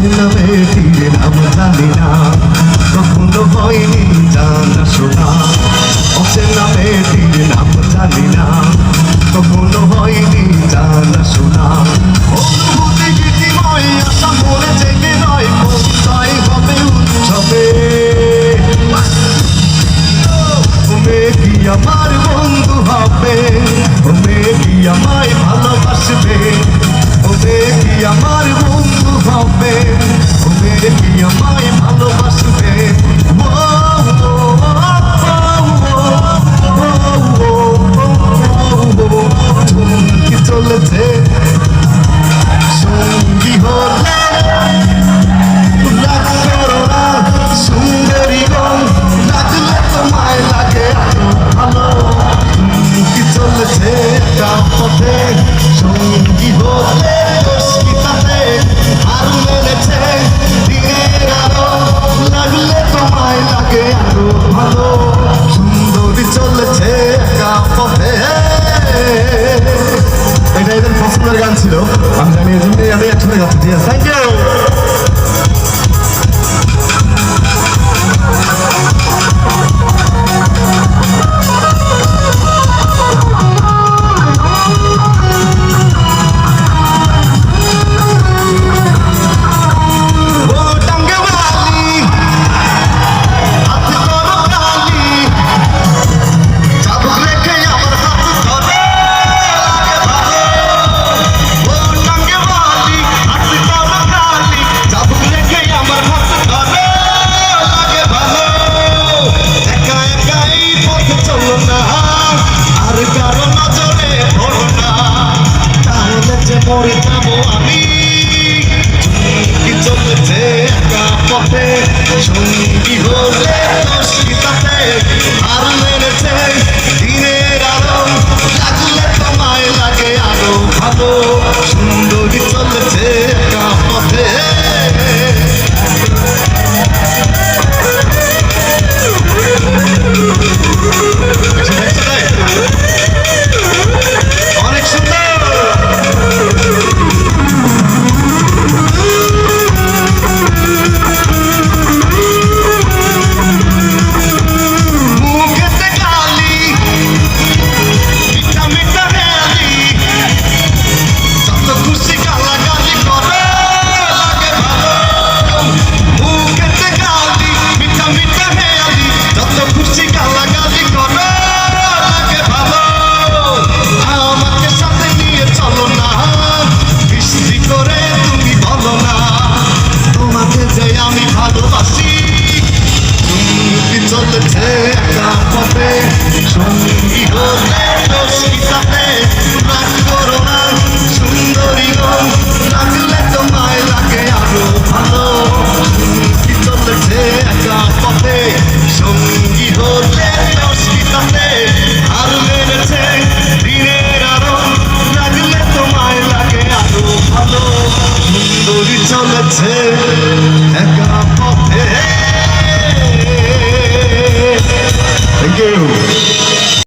অচেনা মেয়েটির নাম জানি না, কখনো হয়নি জানা শোনা। অচেনা মেয়েটির নাম জানি না, কখনো হয়নি জানা শোনা। অনুভূতি গীতিময় আশা মনে জেগে নয়, পরিচয় হবে উৎসবে। মেয়ে কি আমার বন্ধু হবে, মেয়ে কি আমায় ভালোবাসবে, মেয়ে কি আমার বন্ধু হবে, মেয়ে কি আমায় ভালোবাসবে। কি চলেছে সঙ্গী হলে রাগ করো না, সুন্দরী গো লাগলে তোমায় লাগে ভালো। কি চলেছে পথে সঙ্গী হলে দোষিতাতে আর মেলেছে দিনের আলো, লাগলে তোমায় লাগে আরো ভালো। সুন্দরী চলেছে পথে। এটা এদের পছন্দের গান ছিল, আমি জানি এই জন্যই আমি একসাথে গাচ্ছি। ঠিক আছে, থ্যাংক ইউ। মরে যাবো আমি, কি চলেছে একা পথে সঙ্গী হলে দোষিতাতে আর মেরেছে দিনের আলো, লাগলে তোমায় লাগে আরো ভালো। সুন্দরী চলেছে একা পথে। অনেক সুন্দর। চলেছে একা পথে সঙ্গী হলে দোষিতাতে রাগ করো না, সুন্দরী গো লাগলে তোমায় লাগে আরো ভালো। কি চলেছে একা পথে সঙ্গী হলে দোষিতাতে আর মেরেছে দিনের আলো, লাগলে তোমায় লাগে আরো ভালো। সুন্দরী চলেছে